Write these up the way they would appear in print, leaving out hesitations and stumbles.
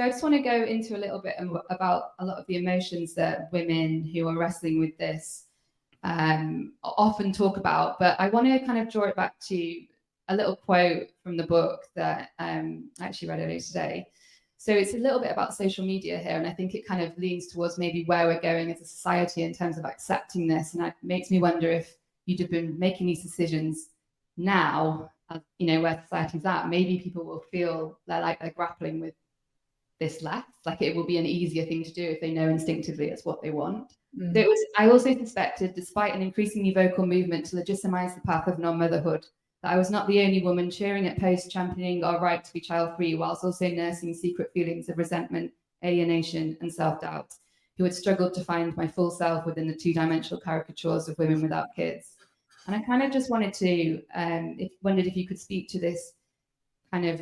So I just want to go into a little bit about a lot of the emotions that women who are wrestling with this often talk about, but I want to kind of draw it back to a little quote from the book that I actually read earlier today. So it's a little bit about social media here, and I think it kind of leans towards maybe where we're going as a society in terms of accepting this, and it makes me wonder if you'd have been making these decisions now, you know, where society's at, maybe people will feel they're grappling with this less, like it will be an easier thing to do if they know instinctively it's what they want. So I also suspected, despite an increasingly vocal movement to legitimize the path of non-motherhood, that I was not the only woman cheering at posts championing our right to be child-free, whilst also nursing secret feelings of resentment, alienation, and self-doubt, who had struggled to find my full self within the two-dimensional caricatures of women without kids. And I kind of just wanted to, wondered if you could speak to this kind of,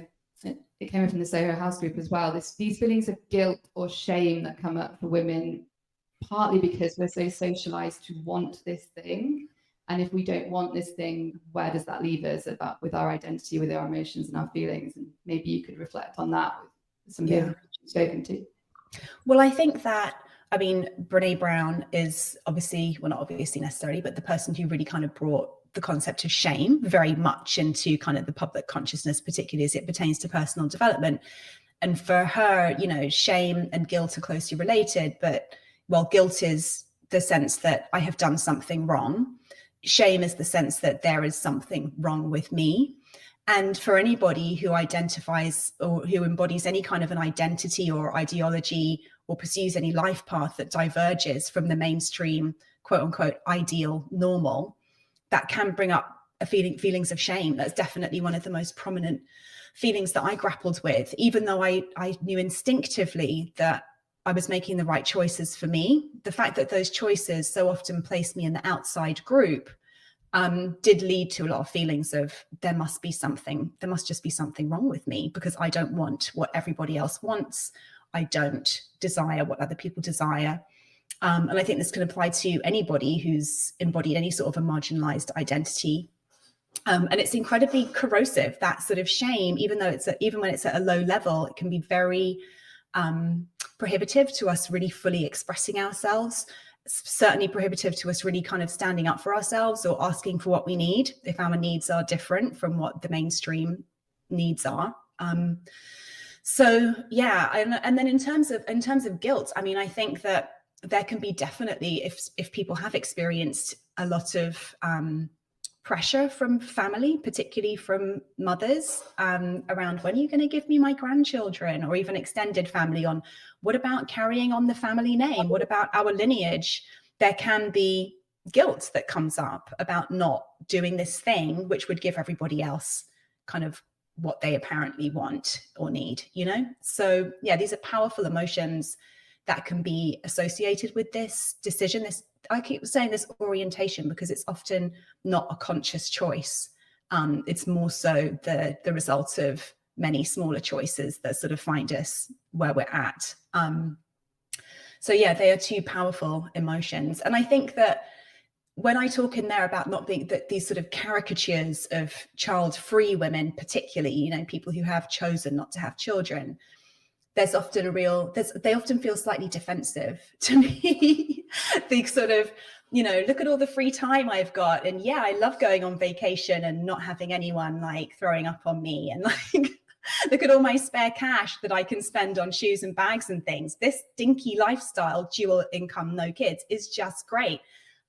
it came in from the Soho House group as well, these feelings of guilt or shame that come up for women, partly because we're so socialized to want this thing. And if we don't want this thing, where does that leave us with our identity, with our emotions and our feelings? And maybe you could reflect on that with some of the other people you've spoken to. Well, I think that, I mean, Brene Brown is obviously, well, not obviously necessarily, but the person who really kind of brought the concept of shame very much into kind of the public consciousness, particularly as it pertains to personal development. And for her, you know, shame and guilt are closely related, but while guilt is the sense that I have done something wrong, shame is the sense that there is something wrong with me. And for anybody who identifies or who embodies any kind of an identity or ideology or pursues any life path that diverges from the mainstream, quote unquote, ideal normal, that can bring up feelings of shame. That's definitely one of the most prominent feelings that I grappled with, even though I knew instinctively that I was making the right choices for me. The fact that those choices so often placed me in the outside group did lead to a lot of feelings of there must just be something wrong with me, because I don't want what everybody else wants. I don't desire what other people desire. And I think this can apply to anybody who's embodied any sort of a marginalized identity. And it's incredibly corrosive, that sort of shame, even when it's at a low level, it can be very prohibitive to us really fully expressing ourselves. Certainly prohibitive to us really kind of standing up for ourselves or asking for what we need if our needs are different from what the mainstream needs are. So yeah, and then in terms of guilt, I mean, I think that there can be definitely, if people have experienced a lot of pressure from family, particularly from mothers, around when are you going to give me my grandchildren, or even extended family on what about carrying on the family name? What about our lineage? There can be guilt that comes up about not doing this thing, which would give everybody else kind of what they apparently want or need, you know? So yeah, these are powerful emotions that can be associated with this decision. I keep saying this orientation because it's often not a conscious choice. It's more so the result of many smaller choices that sort of find us where we're at. So yeah, they are two powerful emotions. And I think that when I talk in there about not being that these sort of caricatures of child-free women, particularly, you know, people who have chosen not to have children, there's often they often feel slightly defensive to me. They sort of, you know, look at all the free time I've got. And yeah, I love going on vacation and not having anyone like throwing up on me. And like, look at all my spare cash that I can spend on shoes and bags and things. This dinky lifestyle, dual income, no kids, is just great.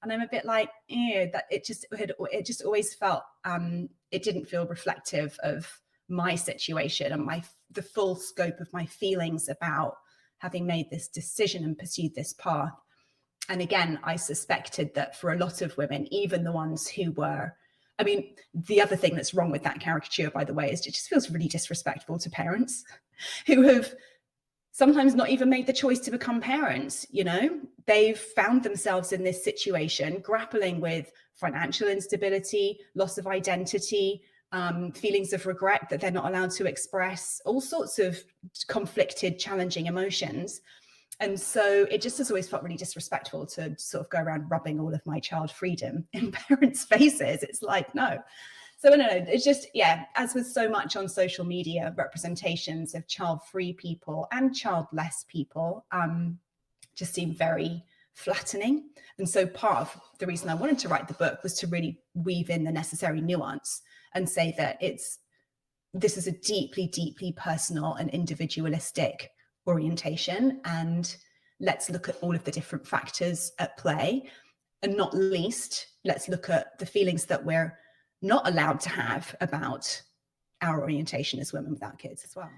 And I'm a bit like, that it just always felt, it didn't feel reflective of my situation and the full scope of my feelings about having made this decision and pursued this path. And again, I suspected that for a lot of women, even the ones who were, I mean, the other thing that's wrong with that caricature, by the way, is it just feels really disrespectful to parents who have sometimes not even made the choice to become parents. You know, they've found themselves in this situation, grappling with financial instability, loss of identity, feelings of regret that they're not allowed to express, all sorts of conflicted, challenging emotions. And so it just has always felt really disrespectful to sort of go around rubbing all of my child freedom in parents' faces. It's like, no, So I don't know, it's just, yeah, as with so much on social media, representations of child-free people and childless people just seem very flattening. And so part of the reason I wanted to write the book was to really weave in the necessary nuance and say that this is a deeply, deeply personal and individualistic orientation. And let's look at all of the different factors at play. And not least, let's look at the feelings that we're not allowed to have about our orientation as women without kids as well.